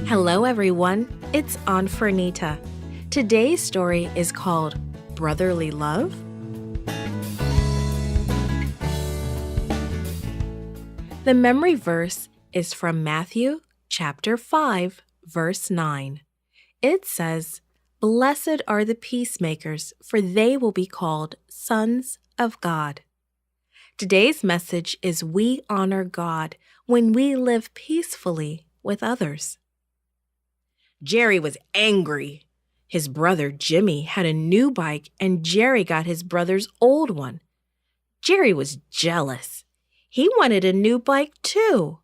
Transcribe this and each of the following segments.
Hello, everyone. It's Aunt Fernita. Today's story is called Brotherly Love. The memory verse is from Matthew chapter 5, verse 9. It says, "Blessed are the peacemakers, for they will be called sons of God." Today's message is we honor God when we live peacefully with others. Jerry was angry. His brother Jimmy had a new bike and Jerry got his brother's old one. Jerry was jealous. He wanted a new bike too.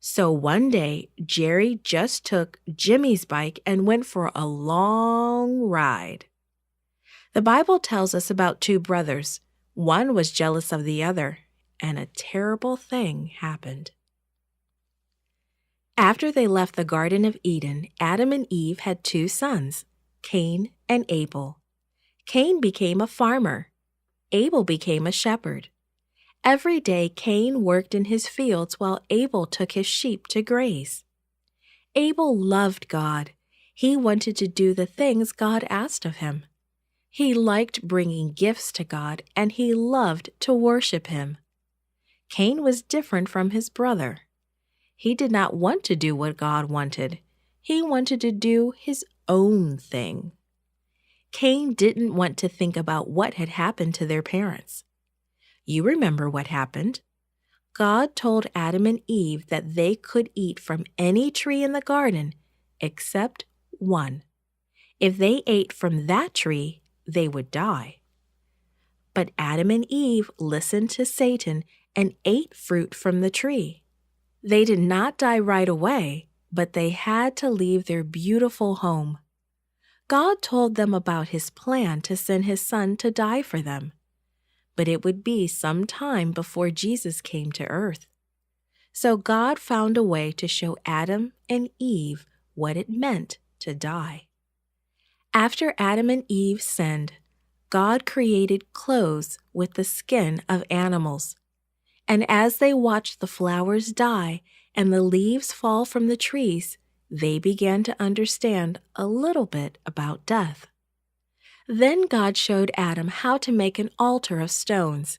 So one day, Jerry just took Jimmy's bike and went for a long ride. The Bible tells us about two brothers. One was jealous of the other, and a terrible thing happened. After they left the Garden of Eden, Adam and Eve had two sons, Cain and Abel. Cain became a farmer. Abel became a shepherd. Every day, Cain worked in his fields while Abel took his sheep to graze. Abel loved God. He wanted to do the things God asked of him. He liked bringing gifts to God, and he loved to worship Him. Cain was different from his brother. He did not want to do what God wanted. He wanted to do his own thing. Cain didn't want to think about what had happened to their parents. You remember what happened. God told Adam and Eve that they could eat from any tree in the garden except one. If they ate from that tree, they would die. But Adam and Eve listened to Satan and ate fruit from the tree. They did not die right away, but they had to leave their beautiful home. God told them about His plan to send His Son to die for them. But it would be some time before Jesus came to earth. So God found a way to show Adam and Eve what it meant to die. After Adam and Eve sinned, God created clothes with the skin of animals. And as they watched the flowers die and the leaves fall from the trees, they began to understand a little bit about death. Then God showed Adam how to make an altar of stones.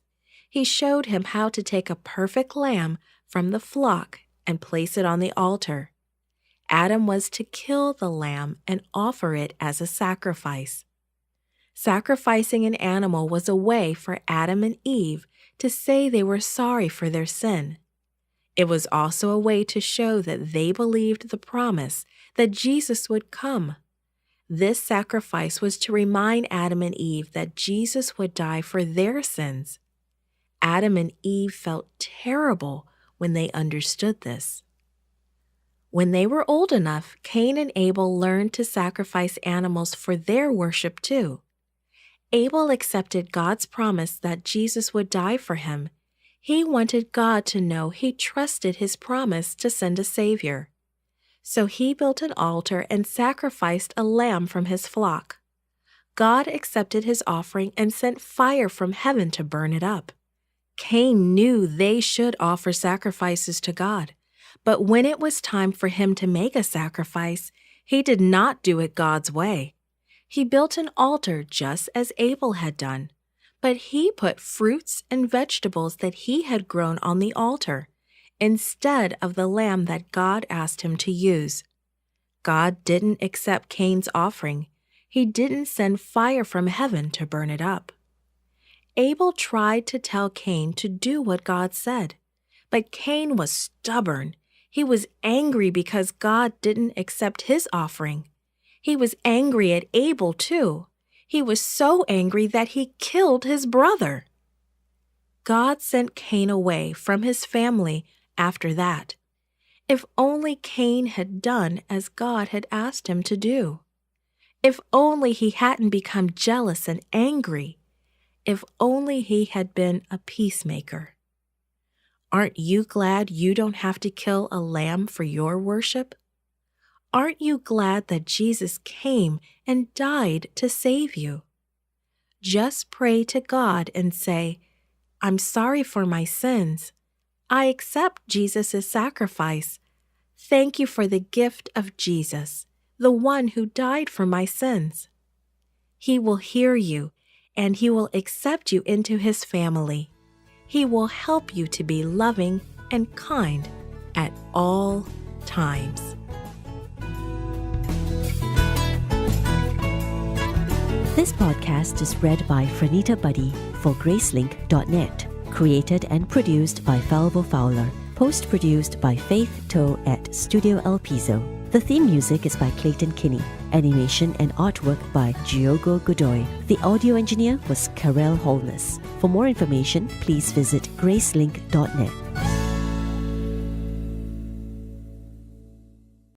He showed him how to take a perfect lamb from the flock and place it on the altar. Adam was to kill the lamb and offer it as a sacrifice. Sacrificing an animal was a way for Adam and Eve to say they were sorry for their sin. It was also a way to show that they believed the promise that Jesus would come. This sacrifice was to remind Adam and Eve that Jesus would die for their sins. Adam and Eve felt terrible when they understood this. When they were old enough, Cain and Abel learned to sacrifice animals for their worship too. Abel accepted God's promise that Jesus would die for him. He wanted God to know he trusted His promise to send a Savior. So he built an altar and sacrificed a lamb from his flock. God accepted his offering and sent fire from heaven to burn it up. Cain knew they should offer sacrifices to God, but when it was time for him to make a sacrifice, he did not do it God's way. He built an altar just as Abel had done, but he put fruits and vegetables that he had grown on the altar, instead of the lamb that God asked him to use. God didn't accept Cain's offering. He didn't send fire from heaven to burn it up. Abel tried to tell Cain to do what God said, but Cain was stubborn. He was angry because God didn't accept his offering. He was angry at Abel too. He was so angry that he killed his brother. God sent Cain away from his family after that. If only Cain had done as God had asked him to do. If only he hadn't become jealous and angry. If only he had been a peacemaker. Aren't you glad you don't have to kill a lamb for your worship? Aren't you glad that Jesus came and died to save you? Just pray to God and say, I'm sorry for my sins. I accept Jesus' sacrifice. Thank you for the gift of Jesus, the one who died for my sins. He will hear you, and He will accept you into His family. He will help you to be loving and kind at all times. This podcast is read by Franita Buddy for Gracelink.net. Created and produced by Falvo Fowler. Post-produced by Faith Toe at Studio El Piso. The theme music is by Clayton Kinney. Animation and artwork by Giogo Godoy. The audio engineer was Karel Holness. For more information, please visit Gracelink.net.